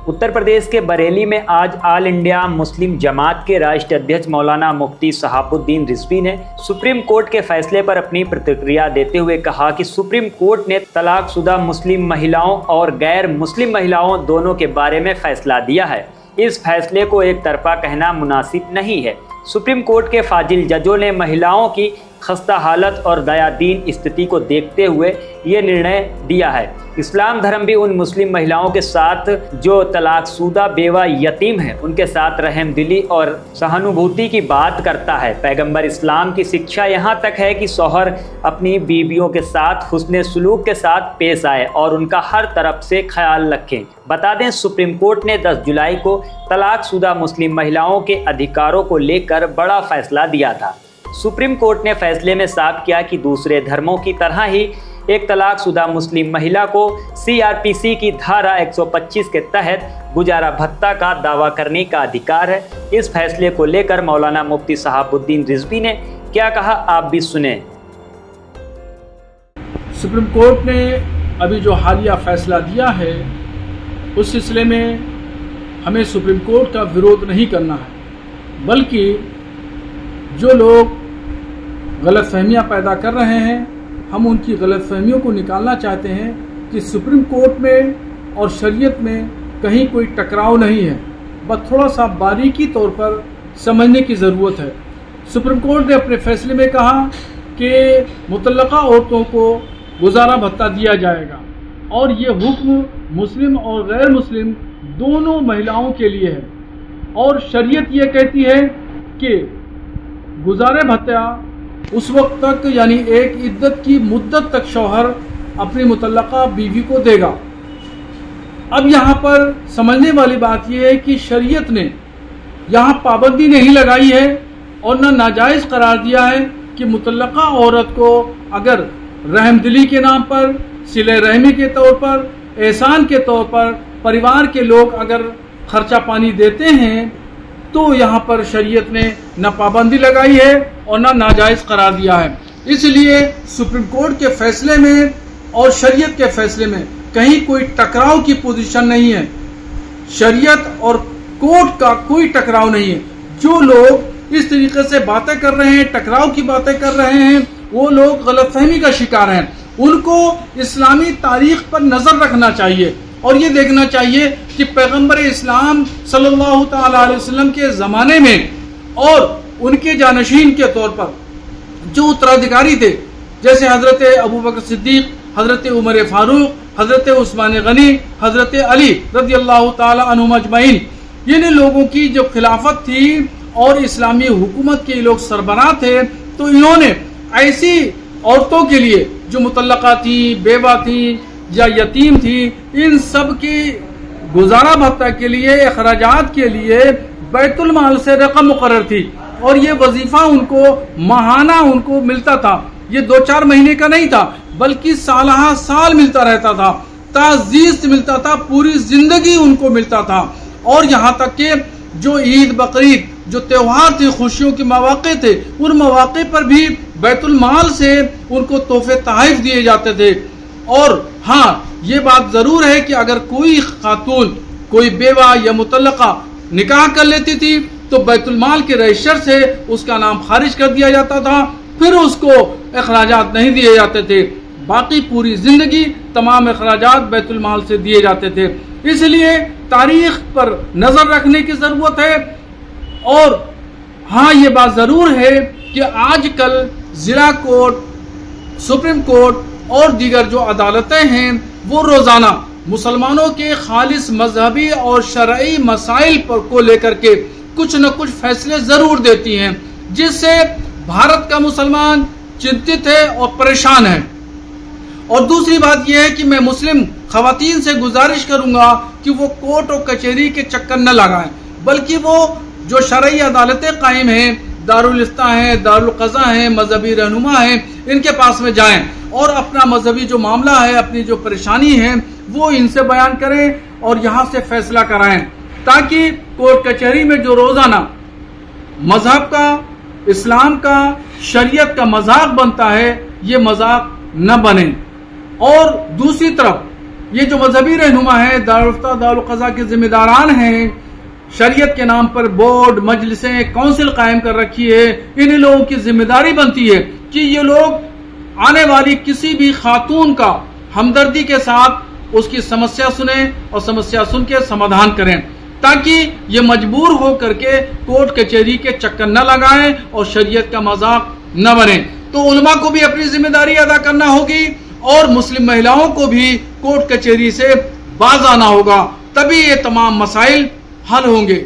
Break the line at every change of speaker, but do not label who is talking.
उत्तर प्रदेश के बरेली में आज ऑल इंडिया मुस्लिम जमात के राष्ट्रीय अध्यक्ष मौलाना मुफ्ती शहाबुद्दीन रिजवी ने सुप्रीम कोर्ट के फैसले पर अपनी प्रतिक्रिया देते हुए कहा कि सुप्रीम कोर्ट ने तलाकशुदा मुस्लिम महिलाओं और गैर मुस्लिम महिलाओं दोनों के बारे में फैसला दिया है। इस फैसले को एक तरफा कहना मुनासिब नहीं है। सुप्रीम कोर्ट के फाजिल जजों ने महिलाओं की खस्ता हालत और दयादीन स्थिति को देखते हुए ये निर्णय दिया है। इस्लाम धर्म भी उन मुस्लिम महिलाओं के साथ जो तलाकशुदा बेवा यतीम हैं उनके साथ रहम दिली और सहानुभूति की बात करता है। पैगंबर इस्लाम की शिक्षा यहाँ तक है कि शौहर अपनी बीवियों के साथ हुस्ने सलूक के साथ पेश आए और उनका हर तरफ से ख्याल रखें। बता दें, सुप्रीम कोर्ट ने 10 जुलाई को तलाकशुदा मुस्लिम महिलाओं के अधिकारों को लेकर बड़ा फैसला दिया था। सुप्रीम कोर्ट ने फैसले में साफ किया कि दूसरे धर्मों की तरह ही एक तलाकशुदा मुस्लिम महिला को CRPC की धारा 125 के तहत गुजारा भत्ता का दावा करने का अधिकार है। इस फैसले को लेकर मौलाना मुफ्ती शहाबुद्दीन रिजवी ने क्या कहा, आप भी सुने।
सुप्रीम कोर्ट ने अभी जो हालिया फैसला दिया है उस सिलसिले में हमें सुप्रीम कोर्ट का विरोध नहीं करना है, बल्कि जो लोग गलतफहमियां पैदा कर रहे हैं हम उनकी गलतफहमियों को निकालना चाहते हैं कि सुप्रीम कोर्ट में और शरीयत में कहीं कोई टकराव नहीं है, बस थोड़ा सा बारीकी तौर पर समझने की ज़रूरत है। सुप्रीम कोर्ट ने अपने फैसले में कहा कि मुतल्लका औरतों को गुजारा भत्ता दिया जाएगा और ये हुक्म मुस्लिम और गैर मुस्लिम दोनों महिलाओं के लिए है। और शरीयत ये कहती है कि गुजारे भत्ता उस वक्त तक यानी एक इद्दत की मुद्दत तक शौहर अपनी मुतल्लका बीवी को देगा। अब यहाँ पर समझने वाली बात यह है कि शरीयत ने यहाँ पाबंदी नहीं लगाई है और न नाजायज़ करार दिया है कि मुतल्लका औरत को अगर रहमदिली के नाम पर, सिले रहमी के तौर पर, एहसान के तौर पर परिवार के लोग अगर खर्चा पानी देते हैं तो यहाँ पर शरीयत ने न पाबंदी लगाई है और न नाजायज़ करार दिया है। इसलिए सुप्रीम कोर्ट के फैसले में और शरीयत के फैसले में कहीं कोई टकराव की पोजीशन नहीं है। शरीयत और कोर्ट का कोई टकराव नहीं है। जो लोग इस तरीके से बातें कर रहे हैं, टकराव की बातें कर रहे हैं, वो लोग गलतफहमी का शिकार हैं। उनको इस्लामी तारीख पर नजर रखना चाहिए और ये देखना चाहिए कि पैगंबर इस्लाम सल्लल्लाहु तआला अलैहि वसल्लम के ज़माने में और उनके जानशीन के तौर पर जो उत्तराधिकारी थे, जैसे हज़रत अबू बकर सिद्दीक, हज़रत उमर फारूक, हज़रत उस्मान गनी, हज़रत अली रज़ियल्लाहु तआला अन्हुम अजमईन, इन लोगों की जो खिलाफत थी और इस्लामी हुकूमत के लोग सरबराह थे, तो इन्होंने ऐसी औरतों के लिए जो मुतल्लका थी, बेवा थी या यतीम थी, इन सब की गुजारा भत्ता के लिए, अखराजात के लिए बैतुल माल से रकम मुकर्रर थी और ये वजीफा उनको माहाना उनको मिलता था। ये 2-4 महीने का नहीं था बल्कि सालाहा साल मिलता रहता था, ताजीज़ मिलता था, पूरी जिंदगी उनको मिलता था। और यहाँ तक कि जो ईद बकरीद जो त्योहार थे, खुशियों के मौके थे, उन मौके पर भी बैतुल माल से उनको तोहफे तहफ़ दिए जाते थे। और हाँ, ये बात ज़रूर है कि अगर कोई खातून, कोई बेवा या मुतल्लका निकाह कर लेती थी तो बैतुल माल के रजिस्टर से उसका नाम खारिज कर दिया जाता था, फिर उसको अखराजात नहीं दिए जाते थे। बाकी पूरी ज़िंदगी तमाम अखराजात बैतुल माल से दिए जाते थे। इसलिए तारीख पर नज़र रखने की ज़रूरत है। और हाँ, ये बात ज़रूर है कि आजकल ज़िला कोर्ट, सुप्रीम कोर्ट और दीगर जो अदालतें हैं वो रोज़ाना मुसलमानों के खालिस मजहबी और शरई मसाइल पर को लेकर के कुछ न कुछ फैसले ज़रूर देती हैं, जिससे भारत का मुसलमान चिंतित है और परेशान है। और दूसरी बात यह है कि मैं मुस्लिम खवातीन से गुजारिश करूंगा कि वो कोर्ट और कचहरी के चक्कर न लगाएं, बल्कि वो जो शरई अदालतें कायम हैं, दारुल इफ्ता हैं, दारुल क़ज़ा हैं, मजहबी रहनुमा हैं, इनके पास में जाएं और अपना मजहबी जो मामला है, अपनी जो परेशानी है वो इनसे बयान करें और यहाँ से फैसला कराएं, ताकि कोर्ट कचहरी में जो रोज़ाना मजहब का, इस्लाम का, शरीयत का मजाक बनता है, ये मजाक न बने। और दूसरी तरफ یہ جو مذہبی رہنما ہیں، دارالفتہ دارالقضا کے ذمہ داران ہیں، شریعت کے نام پر بورڈ، مجلسیں، کونسل قائم کر رکھی ہے، انہیں لوگوں کی ذمہ داری بنتی ہے کہ یہ لوگ آنے والی کسی بھی خاتون کا ہمدردی کے ساتھ اس کی سمسیا سنیں اور سمسیا سن کے سمادھان کریں، تاکہ یہ مجبور ہو کر کے کورٹ کچہری کے چکر نہ لگائیں اور شریعت کا مذاق نہ بنیں۔ تو علماء کو بھی اپنی ذمہ داری ادا کرنا ہوگی اور مسلم مہیلاؤں کو بھی کورٹ کچہری سے باز آنا ہوگا، تبھی یہ تمام مسائل حل ہوں گے۔